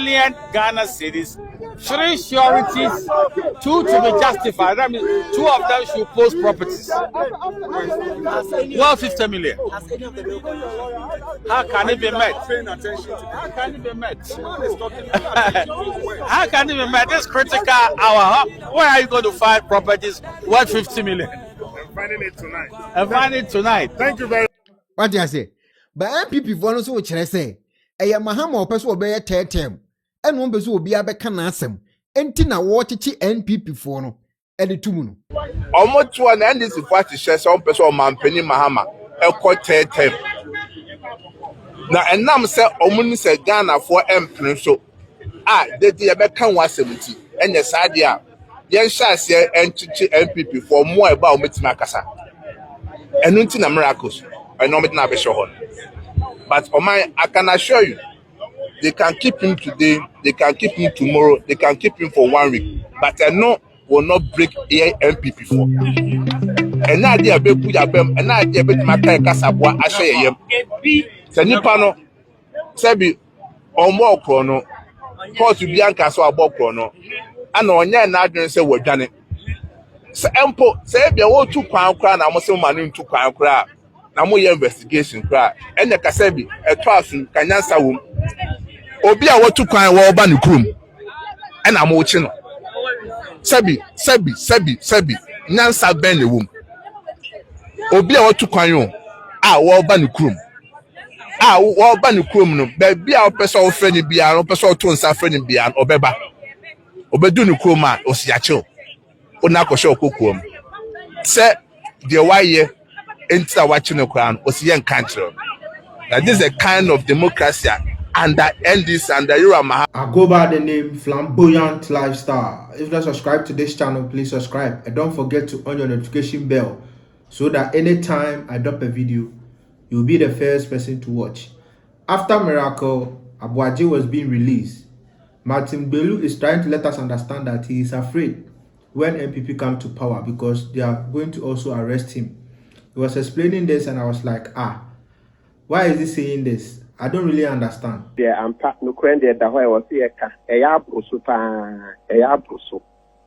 million Ghana cedis, 3 sureties, 2 to be justified. That means 2 of them should post properties. Well, 50 million. How can it be met? How can it be met? How can it be met? This critical hour. Where are you going to find properties worth 50 million? I'm finding it tonight. I'm finding it tonight. Thank you very much. What do I say? But MPP for no so which I say. A Mahama or person will be a term. And one person will be a becanasem. Entina water NPP for no. Eddie Tumuno. Almost one end is what to share some person man penny Mahama. A quarter term. Now, and now say, Omuni say Ghana for M. So, the Agyapong was 70. And the Sadia. Yen shall say NPP for more about Mitmakasa. And nothing miracles. I know it now be sure. But I can assure you, they can keep him today, they can keep him tomorrow, they can keep him for 1 week. But I know will not break MPP for. And now they are be put up and now they are be Maka Kasabwa Ashe. Senipano Sebi or more chrono. Call to Bianca so about chrono. And on your not say we're done it. So Empo say be all 2 crown crown, I must say money 2 crown crown. Na mo investigation cry and the kasabi a twasun kanyansa wom obi a wotu kwan wo ba ne krum and am wo chi no sabi nyansa ben ne wom obi a wotu kwan yo a wo ba ne krum no ba bia wo pese wo frɛ ne bia wo pese wo to nsa frɛ ne bia obeba obedu ne krum a osiache ona akɔhwɛ okokom sɛ de waye enter watching the crown or see country. That this is a kind of democracy under NDC and the Eurama. I go by the name Flamboyant Lifestyle. If you don't subscribe to this channel, please subscribe and don't forget to on your notification bell so that anytime I drop a video, you'll be the first person to watch. After Miracle, Aboagye was being released. Martin Belu is trying to let us understand that he is afraid when MPP come to power because they are going to also arrest him. He was explaining this and I was like, why is he saying this? I don't really understand. Yeah, I'm no credit that I was here.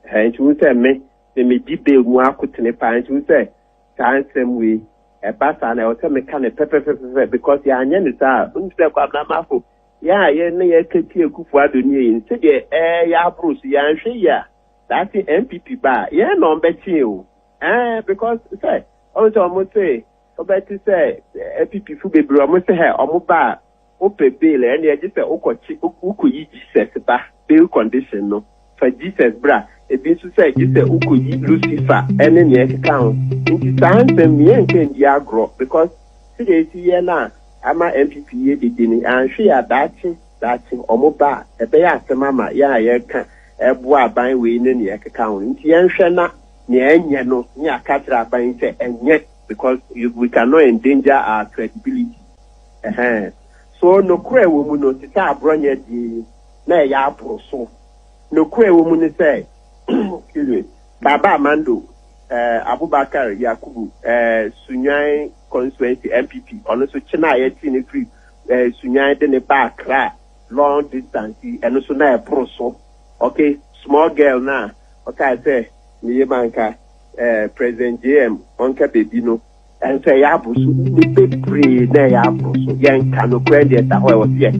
And you say me, they may be big more could in a pint. You say, time same way, a bass and I will tell me can a pepper because the onion is out. Yeah, yeah, can't see a good for the new. Say, yeah, Bruce, yeah, that's the MPP bar. Yeah, no, bet you. Because, say, also, I must say, about to say, MPP for baby, I must say, Omuba, Ope Bill, and I just say, Ukuyi Jesus, bail condition, no, for Jesus, bra, it means to say, just say, Ukuyi Lucifer, and then the account. It sounds to me and can grow because today, see, now, I'm a MPP, and she are datching, Omuba, a bear, mama, yeah, can, a boy by winning the account. Tianshana. No, and yet because we cannot endanger our credibility. So no queer woman no tita bronya di na ya proso. No queer woman say, excuse me, Baba Mando, Abubakar Yakubu, Sunyai constituency MPP, also China 18 free, Sunyai dene back long distance, and also na proso. Okay, small girl now. Okay, I say. Banka, President JM, Onka Bedino, and say Abusu, the big pre, they Abusu, young cano credit that I was here.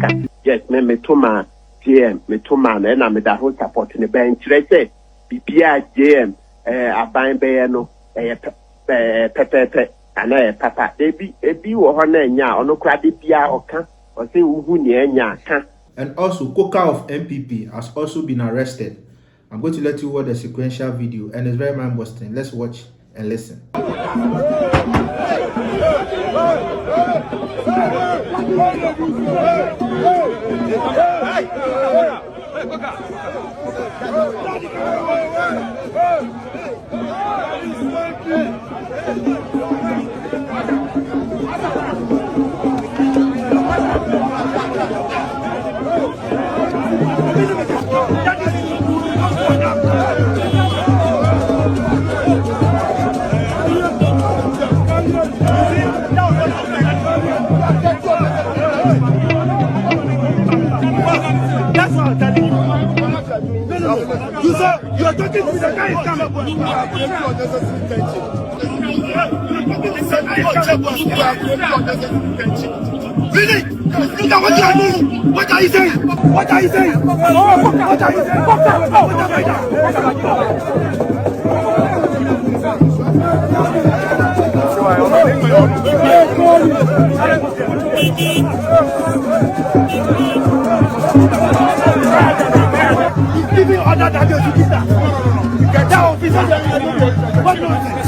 Yes, me Toma, JM, me Toma, and I'm the whole support in the bench. Let's say, BPI, JM, a buying bayano, Pepe, and a papa, they be a view or Honaya, or no credit Pia or can, or say Uhunia can. And also, Koka of MPP has also been arrested. I'm going to let you watch the sequential video and it's very mind-busting. Let's watch and listen. I'm telling you. No. You saw, you are talking to the guy coming. Really? Look at what you are doing. What are you saying? What are you saying? What are you saying? Giving other than you do that. Get down, officer. What nonsense?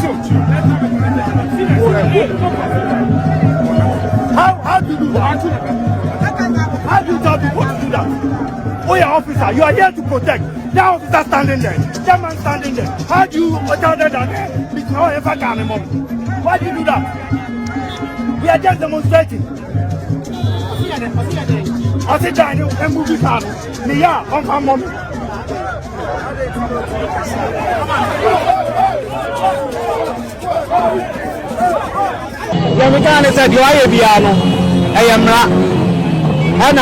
How do you do that? How do you tell people to do that? Oh, yeah, officer, you are here to protect. That officer standing there, that man standing there. How do you tell them that it's not ever coming up? Why do you do that? We are just demonstrating. I said, Daniel, and move it on. Yeah, on my mom. Yeah, we can't say you are a piano. I am not. And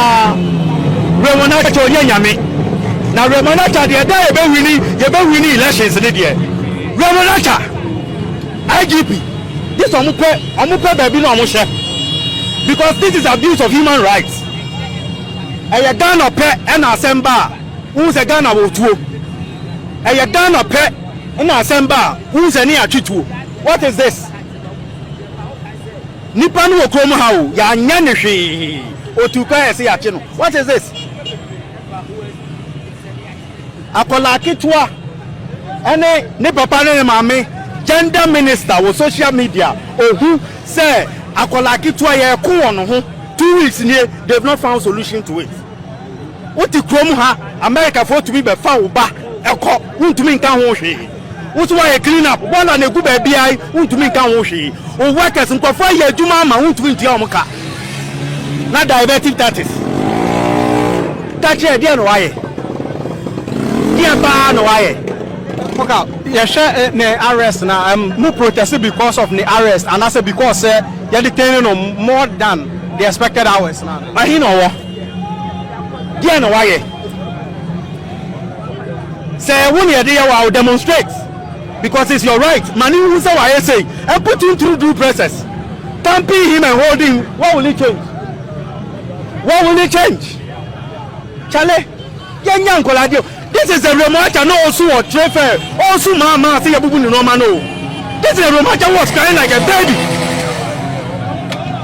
Remonata told Yami. Now, Remonata, the other day, you really elections in the year. Remonata, IGP, this Omupe baby no Musha. Because this is abuse of human rights. A Ghana pet and Assemba, who's a Ghana will two. A Ghana pet and Assemba, who's a near Chitu. What is this? Nippanu Oklahoma, Yanyanishi, or to pay a channel. What is this? Apolakitwa, any Nipapane Mame, gender minister or social media, or who say Apolakitwa Yakuan, 2 weeks near, they've not found solution to it. What the Chroma, America for to be by foul back, a cop, who to mean can wash it. What's why a clean up, one and a good baby, who to mean can wash it. Or workers and prefer your Jumama, who to win Tiamoka. Not diabetic that is. Touch it, dear, why? Dear Ban, why? Koka, you share the arrest now. I'm more protesting because of the arrest, and I say because you're detaining more than the expected hours now. But you know what? Dear, why? Say, when you're there, I'll demonstrate. Because it's your right. Mani who say what I say and put him through due process. Tamping him and holding, what will it change? What will it change? Chale, young Coladio. This is a remark I know also a treasure. Also, Mama, see a boo no man. This is a remark I was crying like a baby.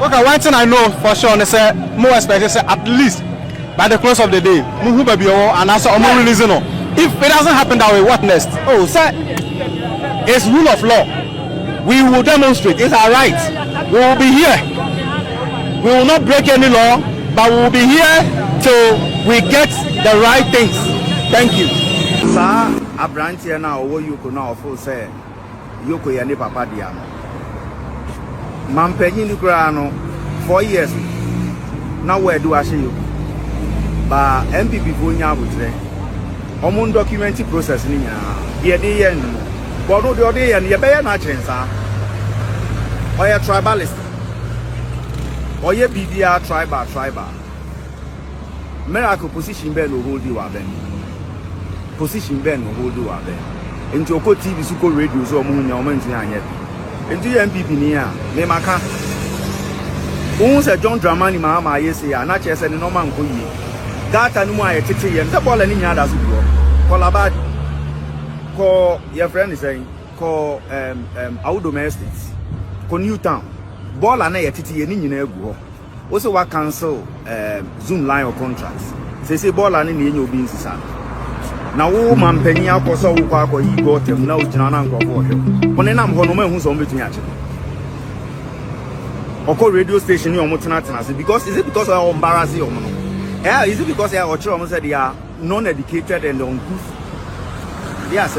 Okay, one thing I know for sure, they say more expected at least by the close of the day. Muhu baby and answer or more reason. If it doesn't happen that way, what next? Oh, sir. It's rule of law. We will demonstrate. It's our right. We will be here. We will not break any law, but we will be here till we get the right things. Thank you. Sir, a branch here now, what you could now for say, you could any papa diano. Mampenny Nucrano, 4 years. Now, where do I see you? But MPP Bunya would say, Omun documentary process in here. But no, the other and you bear not chance, or a tribalist, or your BDR tribal. Miracle position Ben will hold you up then. Position Ben will hold you up then. Into your TV super radio, so moon your mention yet. Into your MPP near, Nemaka. Owns a John Dramani Mama, yes, not just a normal could ye. That and why a titty and the ball and in others go. Colabad. Call your friend is saying, call our domestics. Call Newtown. Ball and a titty and in go. Also, what cancel Zoom line or contracts. Say ball and in your beans. Now, woman penny out for so quack or you got him now, Janan go for him. When I'm home, who's on between actually. Or call radio station or Motanatan because is it because I embarrass you? Yeah, is it because I almost said they are non educated and uncouth? Yes,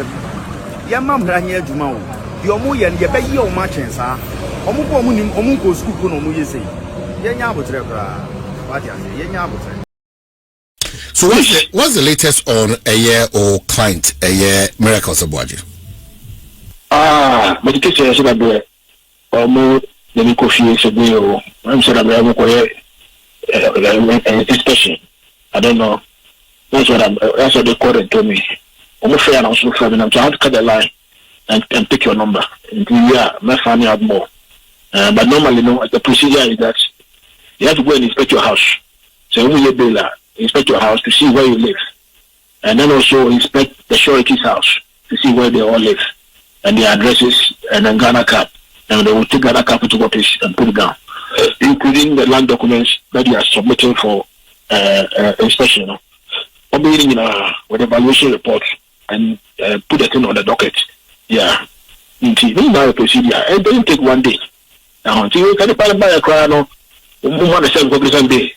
your mum ran here to mount. Your moy and your baby, your merchants are. Omuko school, no, you say. So what's the latest on a year or client, a year miracles of Aboagye? Medication is about the more than coffee. I'm sure I'm inspection. I don't know That's what they called it to me. Almost fair and also fair. I'm trying to cut the line and pick your number. Yeah, my family have more. But normally, the procedure is that you have to go and inspect your house. So when you bill, inspect your house to see where you live, and then also inspect the surety's house to see where they all live and their addresses, and then Ghana cap, and they will take Ghana cap to office and put it down, including the land documents that you are submitting for inspection. Or meeting with evaluation report and put the thing on the docket. Yeah, now the procedure. It doesn't take 1 day. Now, until you can buy a car, no, one same public day.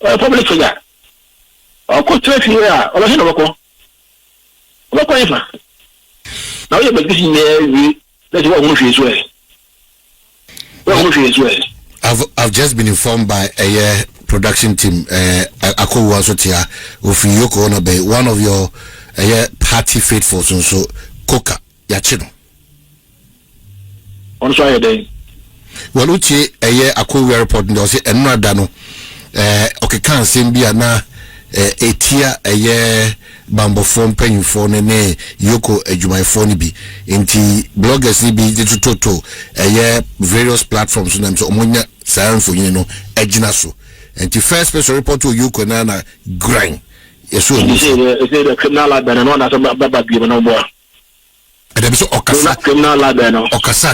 Public figure. I'll go 12 here. All I know, now you're making me. That's what we as well. I've just been informed by a production team. Ako Wasotia of Yoko Onobe, one of your party faithfuls, so Koka Yachino. On sorry day. Well, Uchi a year Ako report and say and not dano. Okay, can't seem be na a tier a year bambo phone paying for ne Yoko Ejumai phone be into bloggers be digital to a year various platforms and them so omonya siren for ejinaso. And the first special report to you Konana grind. Yes, you say the criminal lab and not about given no more. And there is Okasa criminal lab and Okasa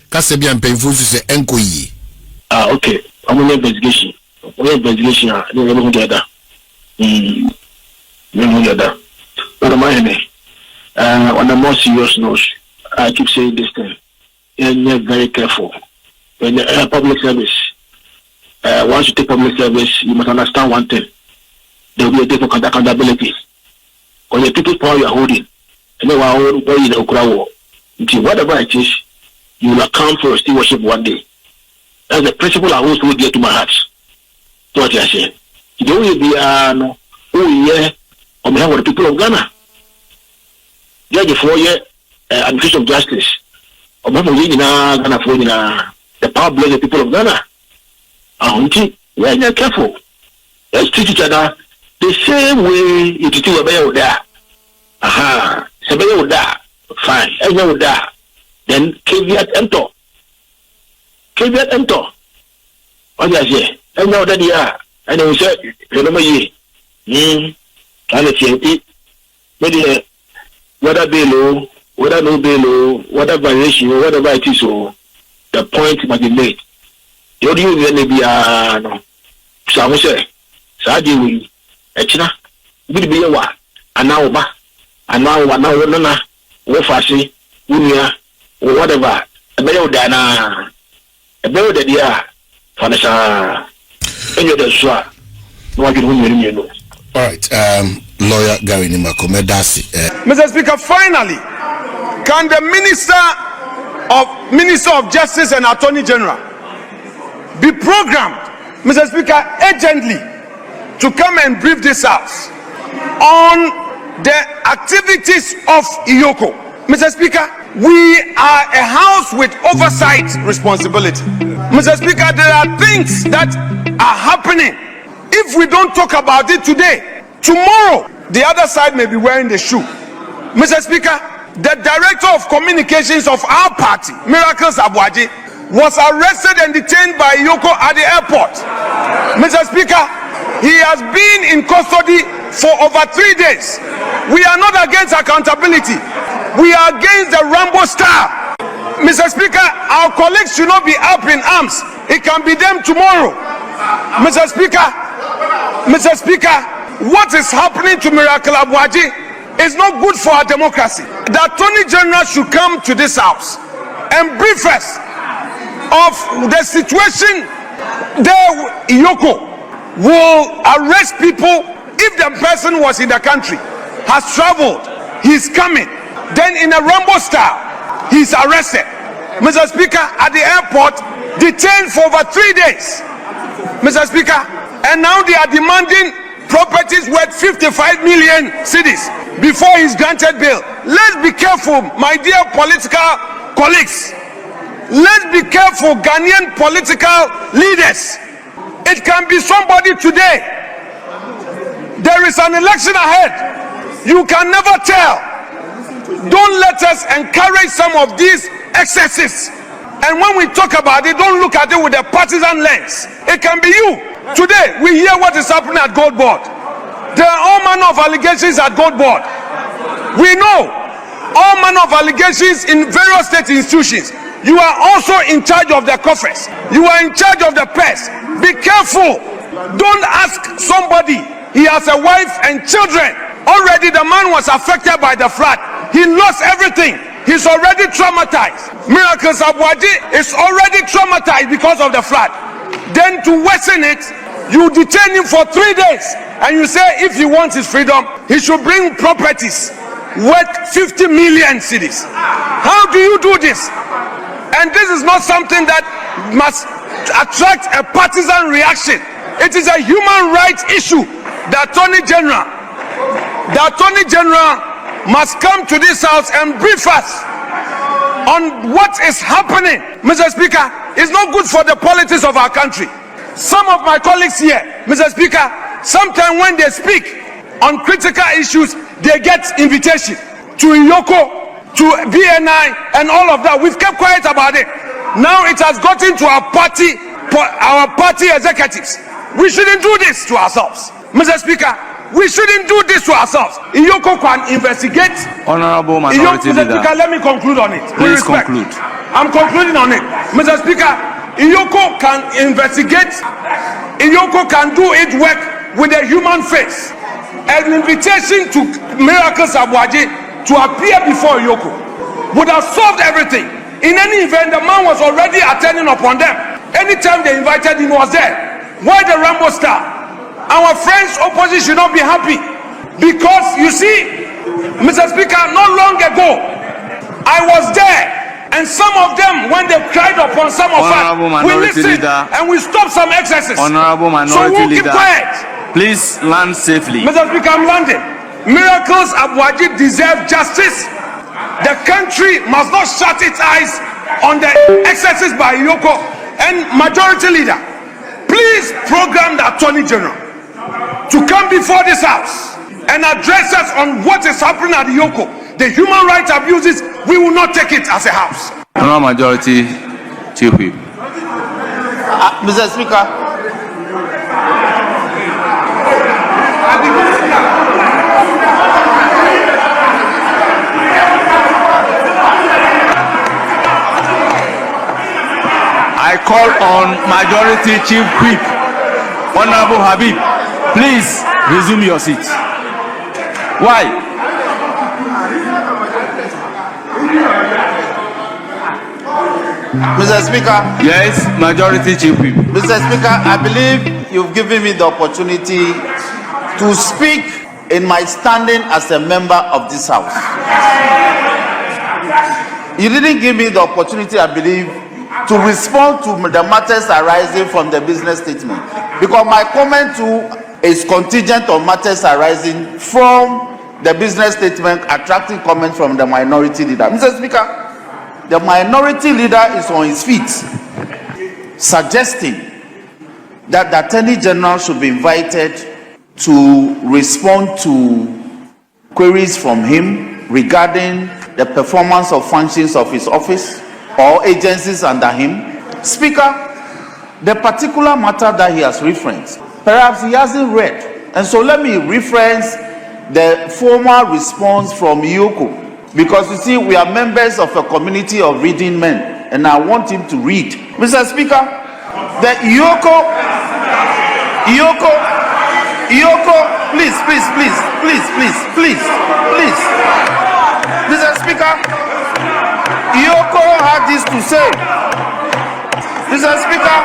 Kasabian painful to say Enkoyi. Okay. I'm on investigation. Investigation. Never together. Never together. What am I? On a more serious note, I keep saying this thing. You're very careful when you're public service. Once you take public service, you must understand one thing. There will be a different accountability. When the people's power you are holding, and they are holding in the crowd, whatever it is, you will account for your stewardship one day. That's the principle I always hold dear to my heart. So what I say, you don't will be on behalf of the people of Ghana. Judge 4 year administration of justice. On behalf of Ghana for the power of the people of Ghana. We are careful. Let's treat each other the same way you treat your there. Aha, Sabaya would die. Fine, everyone would die. Then caveat enter. Caveat enter. What do I say? I know that you are. And I say, remember ye. And it's maybe whether below, whether no below, whatever variation, whatever it is, so the point must be made. You don't be no. So I say, Sadi we, Echina, be a wa, and now Wofasi, Unia, or whatever, a better than a better than ya, Fanasa, and you're the swat. What you know. All right, lawyer Gary Nimako Medasi. Mr. Speaker, finally, can the Minister of Justice and Attorney General be programmed, Mr. Speaker, urgently to come and brief this House on the activities of Iyoko? Mr. Speaker, we are a house with oversight responsibility. Mr. Speaker, there are things that are happening. If we don't talk about it today, tomorrow the other side may be wearing the shoe. Mr. Speaker, the Director of Communications of our party, Miracles Aboagye, was arrested and detained by Iyoko at the airport. Mr. Speaker, he has been in custody for over 3 days. We are not against accountability. We are against the Rambo star. Mr. Speaker, our colleagues should not be up in arms. It can be them tomorrow. Mr. Speaker, what is happening to Miracle Aboagye is not good for our democracy. The Attorney General should come to this House and brief us of the situation. There, Iyoko will arrest people if the person was in the country, has traveled, he's coming, then in a Rambo style, he's arrested. Mr. Speaker, at the airport, detained for over 3 days. Mr. Speaker, and now they are demanding properties worth 55 million cedis before he's granted bail. Let's be careful, my dear political colleagues. Let's be careful, Ghanaian political leaders. It can be somebody today. There is an election ahead. You can never tell. Don't let us encourage some of these excesses. And when we talk about it, don't look at it with a partisan lens. It can be you. Today, we hear what is happening at Gold Board. There are all manner of allegations at Gold Board. We know all manner of allegations in various state institutions. You are also in charge of the coffers. You are in charge of the purse. Be careful. Don't ask somebody. He has a wife and children. Already the man was affected by the flood. He lost everything. He's already traumatized. Miracles Aboagye is already traumatized because of the flood. Then to worsen it, you detain him for 3 days and you say if he wants his freedom, he should bring properties worth 50 million cedis. How do you do this? And this is not something that must attract a partisan reaction. It is a human rights issue. The Attorney General must come to this house and brief us on what is happening. Mr. Speaker, it's not good for the politics of our country. Some of my colleagues here, Mr. Speaker, sometimes when they speak on critical issues, they get invitation to Yoko, to BNI, and all of that. We've kept quiet about it. Now it has gotten to our party executives. We shouldn't do this to ourselves. Mr. Speaker, we shouldn't do this to ourselves. Yoko can investigate. Honorable Minority Leader. Speaker, let me conclude on it. Please conclude. I'm concluding on it. Mr. Speaker, Yoko can investigate. Yoko can do it work with a human face. An invitation to Miracles Aboagye to appear before Yoko would have solved everything. In any event, the man was already attending upon them. Anytime they invited him, he was there. Why the Rambo star? Our friends opposition should not be happy because you see, Mr. Speaker, not long ago I was there and some of them, when they cried upon some of us, we listened and we stopped some excesses. Honorable Minority So we'll Leader, keep quiet. please land safely. Mr. Speaker, I'm landing. Miracles Aboagye deserve justice. The country must not shut its eyes on the excesses by Yoko. And Majority Leader, please program the Attorney General to come before this house and address us on what is happening at Yoko. The human rights abuses, we will not take it as a house. Honorable Majority Chief Whip. Mr. Speaker, I call on Majority Chief Whip, Honorable Habib, please resume your seat. Why? Mr. Speaker. Yes, Majority Chief Whip. Mr. Speaker, I believe you've given me the opportunity to speak in my standing as a member of this house. You didn't give me the opportunity, I believe, to respond to the matters arising from the business statement, because my comment too is contingent on matters arising from the business statement, attracting comment from the minority leader. Mr. Speaker, the minority leader is on his feet, suggesting that the Attorney General should be invited to respond to queries from him regarding the performance of functions of his office or agencies under him. Speaker, the particular matter that he has referenced, perhaps he hasn't read. And so let me reference the formal response from Yoko, because you see, we are members of a community of reading men, and I want him to read. Mr. Speaker, the Yoko, please. Mr. Speaker, Yoko had this to say. Mr. Speaker,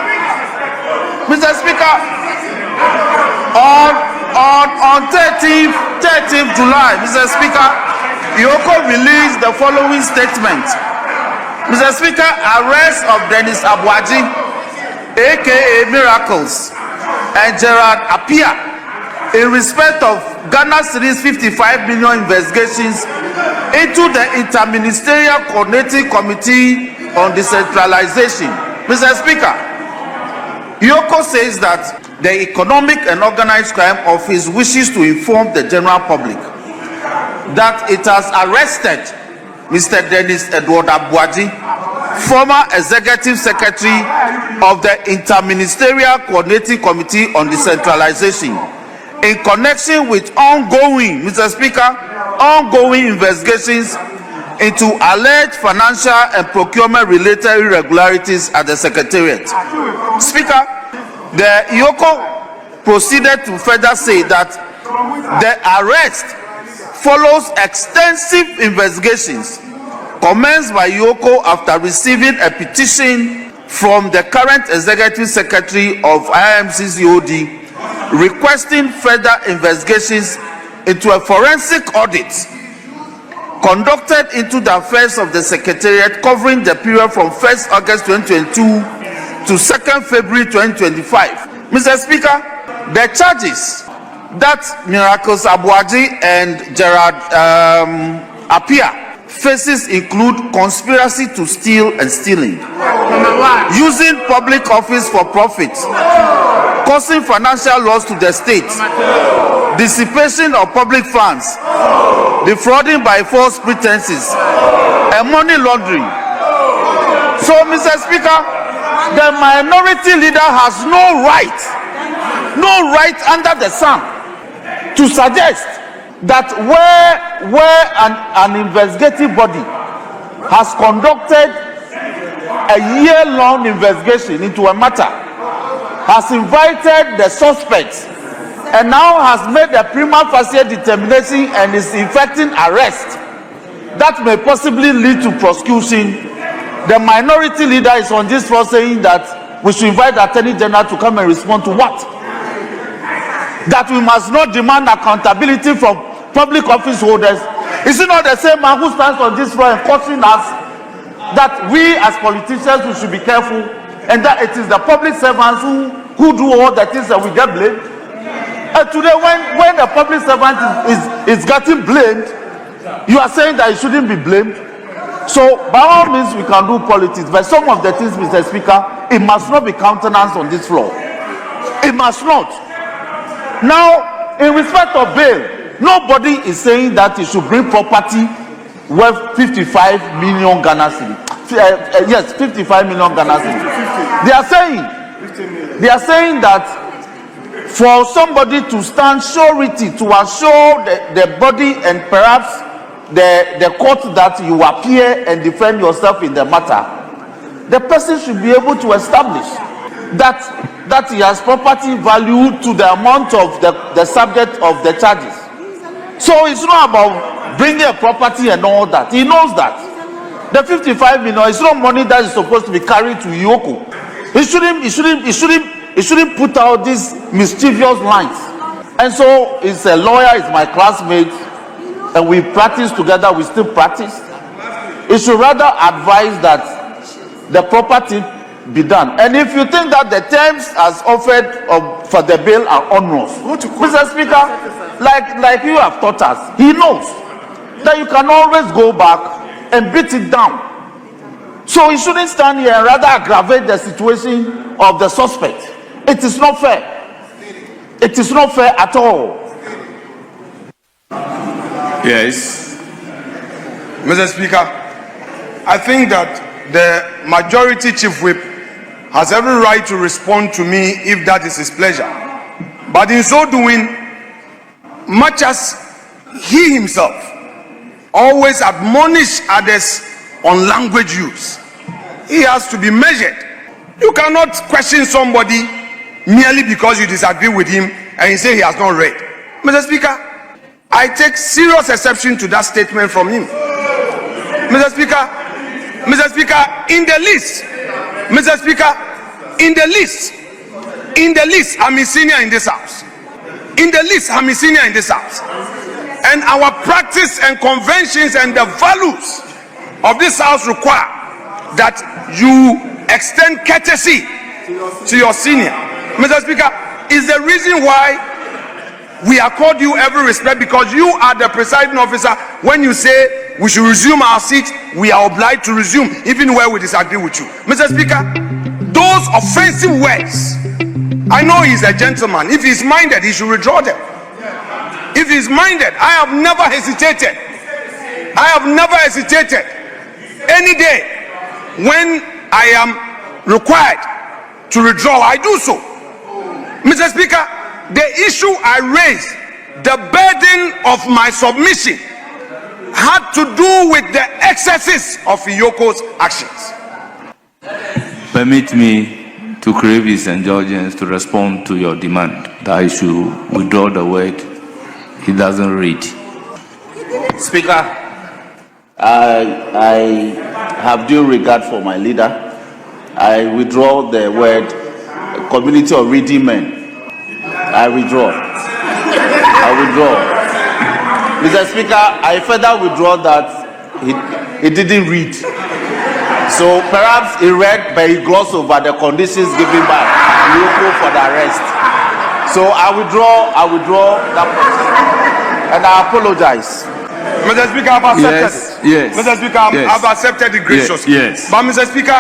on 30th July, Mr. Speaker, Yoko released the following statement. Mr. Speaker, arrest of Dennis Aboagye, aka Miracles, and Gerard Appiah in respect of Ghana Series 55 million investigations into the Interministerial Coordinating Committee on Decentralization. Mr. Speaker, Yoko says that the Economic and Organized Crime Office wishes to inform the general public that it has arrested Mr. Dennis Edward Aboagye, former Executive Secretary of the Interministerial Coordinating Committee on Decentralization, in connection with ongoing investigations into alleged financial and procurement related irregularities at the Secretariat. Speaker, the IOCO proceeded to further say that the arrest follows extensive investigations commenced by IOCO after receiving a petition from the current Executive Secretary of IMCCOD requesting further investigations into a forensic audit conducted into the affairs of the Secretariat covering the period from 1st August 2022 to 2nd February 2025. Mr. Speaker, the charges that Miracles Aboagye and Gerard Appiah faces include conspiracy to steal and stealing, using public office for profit, causing financial loss to the state, dissipation of public funds, defrauding by false pretenses, and money laundering. So, Mr. Speaker, the minority leader has no right under the sun to suggest that where an investigative body has conducted a year-long investigation into a matter, has invited the suspects, and now has made a prima facie determination and is effecting arrest that may possibly lead to prosecution, the minority leader is on this floor saying that we should invite the Attorney General to come and respond to what? That we must not demand accountability from public office holders. Is it not the same man who stands on this floor and cautioning us that we as politicians we should be careful, and that it is the public servants who do all the things that we get blamed? And today when the public servant is getting blamed, you are saying that he shouldn't be blamed. So by all means we can do politics, but some of the things, Mr. Speaker, it must not be countenanced on this floor. It must not. Now, in respect of bail, nobody is saying that he should bring property worth 55 million Ghana cedis. Yes, 55 million Ghana cedis. They are saying that for somebody to stand surety to assure the body and perhaps the court that you appear and defend yourself in the matter, the person should be able to establish that he has property value to the amount of the subject of the charges. So it's not about bringing a property and all that. He knows that the 55 million is not money that is supposed to be carried to IOCO. He shouldn't put out these mischievous lines. And so he's a lawyer, he's my classmate, and we practice together, we still practice. He should rather advise that the property be done. And if you think that the terms as offered for the bail are onerous, Mr. Speaker, like you have taught us, he knows that you can always go back and beat it down. So he shouldn't stand here and rather aggravate the situation of the suspect. It is not fair. It is not fair at all. Yes. Mr. Speaker, I think that the majority chief whip has every right to respond to me if that is his pleasure. But in so doing, much as he himself always admonish others on language use, he has to be measured. You cannot question somebody merely because you disagree with him and you say he has not read. Mr. Speaker, I take serious exception to that statement from him. Mr. Speaker, in the list, Mr. Speaker, in the list, I'm a senior in this house. In the list, I'm a senior in this house. And our practice and conventions and the values of this house require that you extend courtesy to your senior. Mr. Speaker, is the reason why we accord you every respect, because you are the presiding officer. When you say we should resume our seat, we are obliged to resume, even where we disagree with you. Mr. Speaker, those offensive words I know he's a gentleman. If he's minded, he should withdraw them. If he's minded, I have never hesitated. I have never hesitated. Any day when I am required to withdraw, I do so. Mr. Speaker, the issue I raised, the burden of my submission, had to do with the excesses of Iyoko's actions. Permit me to crave his indulgence to respond to your demand that I should withdraw the word he doesn't read. Speaker, I have due regard for my leader. I withdraw the word community of reading men. I withdraw. Mr. Speaker, I further withdraw that he didn't read. So perhaps he read, but he glossed over the conditions given by Yoko for the arrest. So I withdraw that person. And I apologize. Mr. Speaker, I've accepted it. Yes. Mr. Speaker, I've accepted it graciously. Yes. But Mr. Speaker,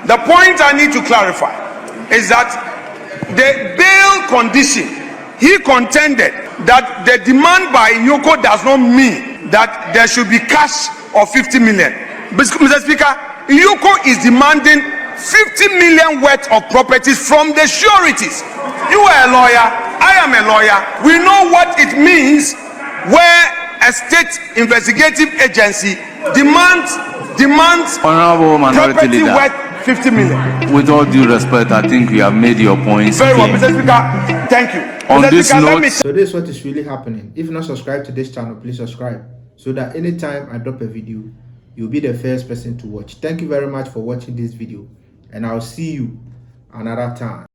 the point I need to clarify is that the bail condition, he contended that the demand by Yoko does not mean that there should be cash of 50 million. Mr. Speaker, Yoko is demanding 50 million worth of properties from the sureties. You are a lawyer, I am a lawyer. We know what it means where a state investigative agency demands Honorable Minority property Leader, worth 50 million. with all due respect, I think you have made your points Very well, clear. Mr. Speaker. Thank you. On Mr. this Speaker, let note, me So this is what is really happening. If you're not subscribed to this channel, please subscribe so that anytime I drop a video, you'll be the first person to watch. Thank you very much for watching this video, and I'll see you another time.